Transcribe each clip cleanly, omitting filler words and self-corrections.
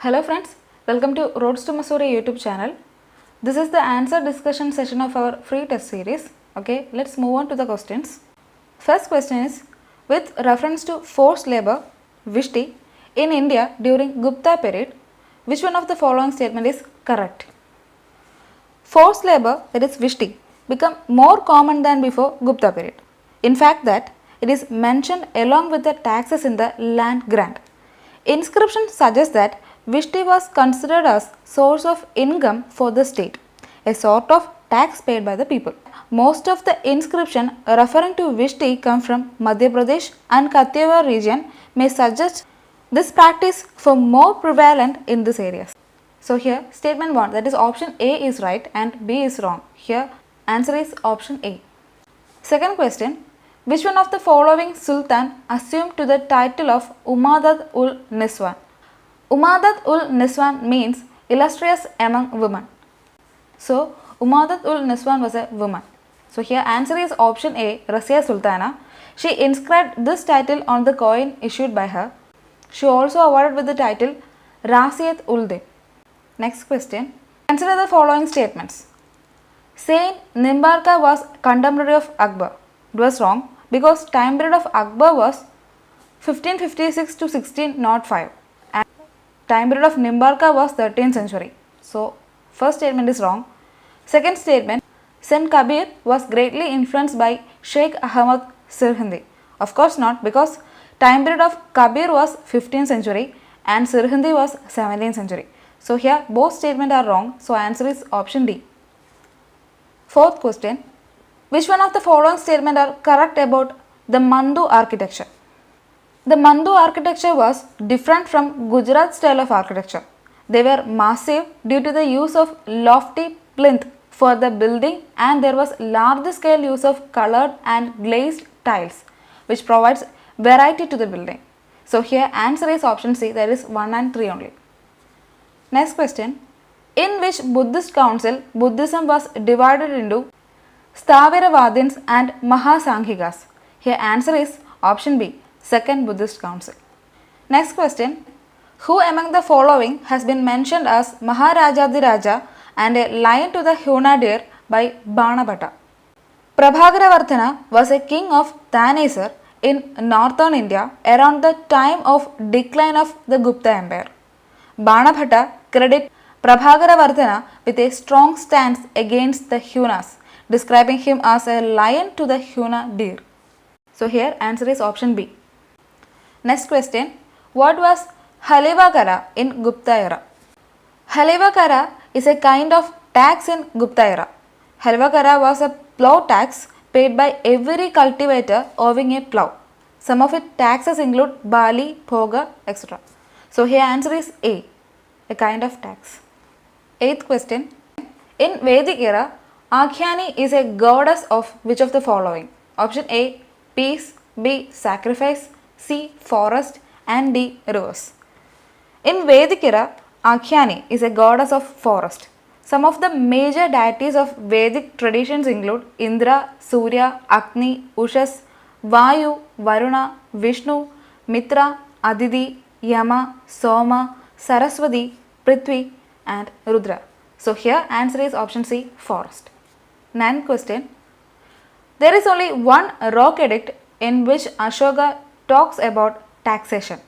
Hello friends, welcome to Roads to Missouri YouTube channel. This is the answer discussion session of our free test series. Okay, let's move on to the questions. First question is, with reference to forced labor, Vishti, in India during Gupta period, which one of the following statement is correct? Forced labor, that is Vishti, become more common than before Gupta period. In fact that it is mentioned along with the taxes in the land grant. Inscription suggests that Vishti was considered as source of income for the state, a sort of tax paid by the people. Most of the inscription referring to Vishti come from Madhya Pradesh and Kathiawar region may suggest this practice for more prevalent in these areas. So here statement 1, that is option A is right and B is wrong. Here answer is option A. Second question, which one of the following sultan assumed to the title of Umadad ul Niswan? Umadad ul Niswan means illustrious among women. So Umadad ul Niswan was a woman. So here answer is option A, Razia Sultana. She inscribed this title on the coin issued by her. She also awarded with the title Raziyat ul Din. Next question. Consider the following statements. Saint Nimbarka was contemporary of Akbar. It was wrong because time period of Akbar was 1556 to 1605 and time period of Nimbarka was 13th century. So first statement is wrong. Second statement, Saint Kabir was greatly influenced by Sheikh Ahmad Sirhindi. Of course not, because time period of Kabir was 15th century and Sirhindi was 17th century. So here both statements are wrong. So answer is option D. Fourth question, which one of the following statements are correct about the Mandu architecture? The Mandu architecture was different from Gujarat style of architecture. They were massive due to the use of lofty plinth for the building, and there was large scale use of colored and glazed tiles, which provides variety to the building. So here answer is option C, that is 1 and 3 only. Next question, in which Buddhist council Buddhism was divided into Sthaviravadins and Mahasanghikas? Here answer is option B, Second Buddhist Council. Next question, who among the following has been mentioned as Maharajadiraja and a lion to the Huna deer by Banabhatta? Prabhagravardhana was a king of Thanesar in northern India around the time of decline of the Gupta Empire. Banabhatta credit Prabhagravardhana with a strong stance against the Hunas, describing him as a lion to the Huna deer. So here answer is option B. Next question, what was Halivakara in Gupta era? Halivakara is a kind of tax in Gupta era. Halivakara was a plough tax paid by every cultivator owning a plough. Some of its taxes include bali, bhoga, etc. So here answer is A, a kind of tax. Eighth question, in Vedic era, Akhyani is a goddess of which of the following? Option A, peace, B, sacrifice, C, forest, and D, rivers. In Vedic era, Akhyani is a goddess of forest. Some of the major deities of Vedic traditions include Indra, Surya, Agni, Ushas, Vayu, Varuna, Vishnu, Mitra, Aditi, Yama, Soma, Saraswati, Prithvi, and Rudra. So here answer is option C, forest. Ninth question, there is only one rock edict in which Ashoka talks about taxation.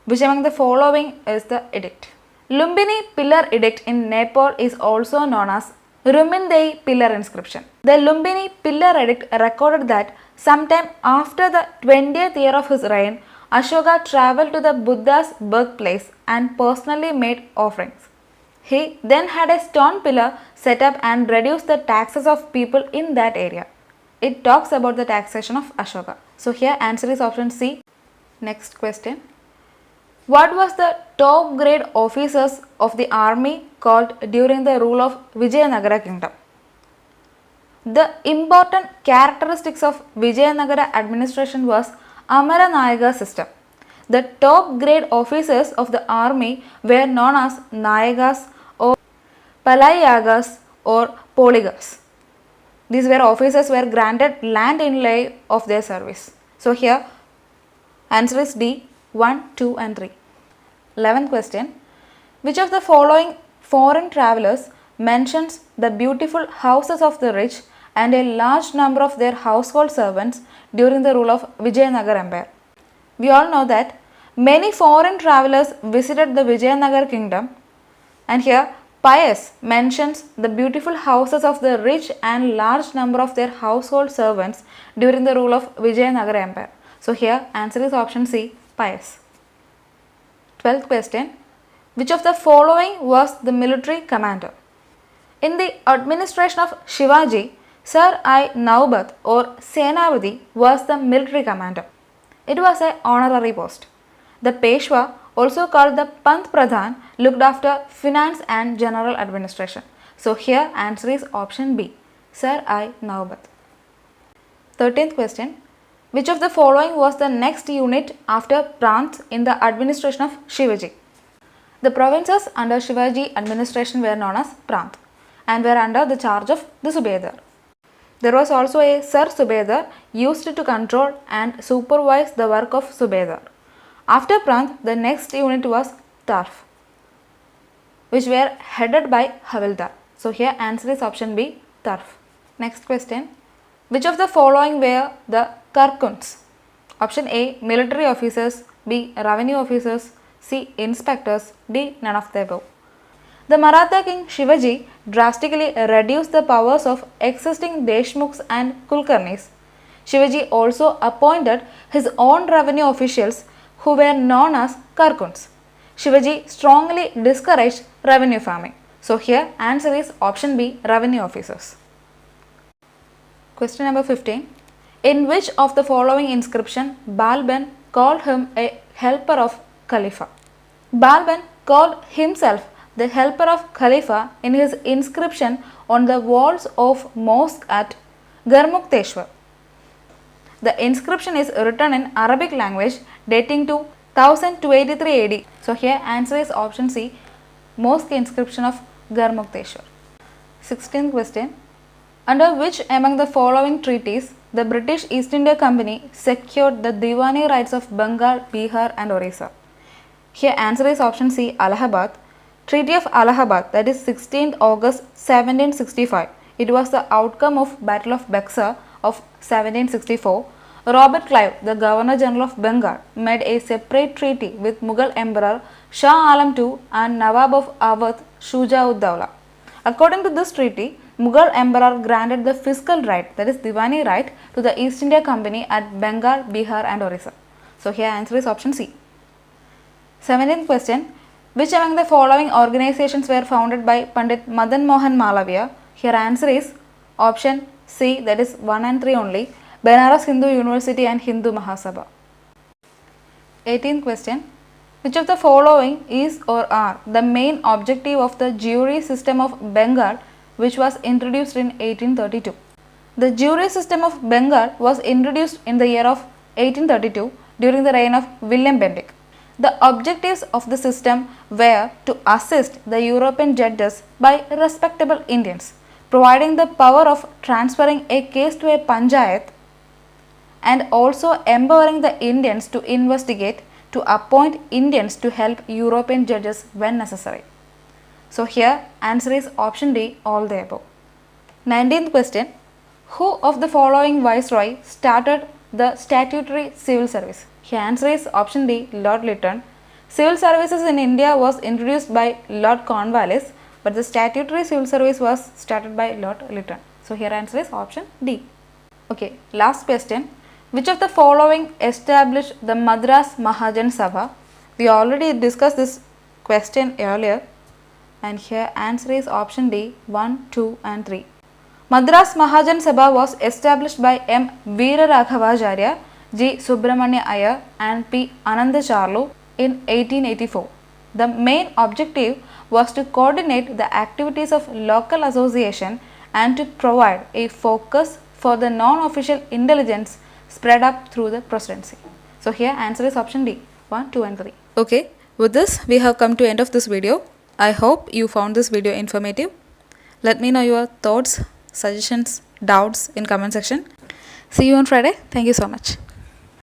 Which among the following is the edict? Lumbini pillar edict in Nepal is also known as Rumindei pillar inscription. The Lumbini pillar edict recorded that sometime after the 20th year of his reign, Ashoka travelled to the Buddha's birthplace and personally made offerings. He then had a stone pillar set up and reduced the taxes of people in that area. It talks about the taxation of Ashoka. So here answer is option C. Next question. What was the top grade officers of the army called during the rule of Vijayanagara kingdom? The important characteristics of Vijayanagara administration was Amaranayaka system. The top grade officers of the army were known as Nayakas or Palayagas or Poligas. These were officers were granted land in lieu of their service. So here answer is D, 1, 2 and 3. 11th question. Which of the following foreign travelers mentions the beautiful houses of the rich and a large number of their household servants during the rule of Vijayanagar Empire? We all know that many foreign travelers visited the Vijayanagar kingdom, and here Pius mentions the beautiful houses of the rich and large number of their household servants during the rule of Vijayanagar Empire. So here answer is option C, Pius. 12th question. Which of the following was the military commander? In the administration of Shivaji, Sir I. Naubat or Senapati was the military commander. It was an honorary post. The Peshwa, also called the Pant Pradhan, looked after finance and general administration. So here answer is option B, Sir I. Naubat. 13th question. Which of the following was the next unit after Prant in the administration of Shivaji? The provinces under Shivaji administration were known as Prant and were under the charge of the Subedar. There was also a Sir Subedar used to control and supervise the work of Subedar. After Prant, the next unit was Tarf, which were headed by Havildar. So here answer is option B, Tarf. Next question. Which of the following were the Karkuns? Option A, military officers, B, revenue officers, C, inspectors, D, none of the above. The Maratha king Shivaji drastically reduced the powers of existing Deshmukhs and Kulkarnis. Shivaji also appointed his own revenue officials who were known as Karkuns. Shivaji strongly discouraged revenue farming. So here answer is option B, revenue officers. Question number 15. In which of the following inscription Balban called him a helper of Khalifa? Balban called himself the helper of Khalifa in his inscription on the walls of mosque at Garmukteshwar. The inscription is written in Arabic language dating to 1283 AD. So here answer is option C, mosque inscription of Garmukteshwar. 16th question. Under which among the following treaties the British East India Company secured the Diwani rights of Bengal, Bihar and Orissa? Here answer is option C, Allahabad. Treaty of Allahabad, that is 16th August 1765. It was the outcome of Battle of Buxar of 1764. Robert Clive, the Governor General of Bengal, made a separate treaty with Mughal Emperor Shah Alam II and Nawab of Awadh Shuja ud Dawla. According to this treaty, Mughal Emperor granted the fiscal right, that is Diwani right, to the East India Company at Bengal, Bihar and Orissa. So here answer is option C. 17th question. Which among the following organizations were founded by Pandit Madan Mohan Malaviya? Here answer is option C, that is 1 and 3 only, Banaras Hindu University and Hindu Mahasabha. 18th question. Which of the following is or are the main objective of the jury system of Bengal, which was introduced in 1832? The jury system of Bengal was introduced in the year of 1832 during the reign of William Bentinck. The objectives of the system were to assist the European judges by respectable Indians, providing the power of transferring a case to a panchayat and also empowering the Indians to investigate, to appoint Indians to help European judges when necessary. So here answer is option D, all the above. 19th question. Who of the following viceroy started the statutory civil service? Here answer is option D, Lord Lytton. Civil services in India was introduced by Lord Cornwallis, but the statutory civil service was started by Lord Lytton. So here answer is option D. Okay, last question. Which of the following established the Madras Mahajan Sabha? We already discussed this question earlier, and here answer is option D, 1, 2 and 3. Madras Mahajan Sabha was established by M. Veera Raghavacharya, G. Subramanya Iyer and P. Ananda Charlu in 1884. The main objective was to coordinate the activities of local association and to provide a focus for the non-official intelligence spread up through the presidency. So here answer is option D, 1, 2 and 3. Okay, with this we have come to end of this video. I hope you found this video informative. Let me know your thoughts, suggestions, doubts in comment section. See you on Friday. Thank you so much.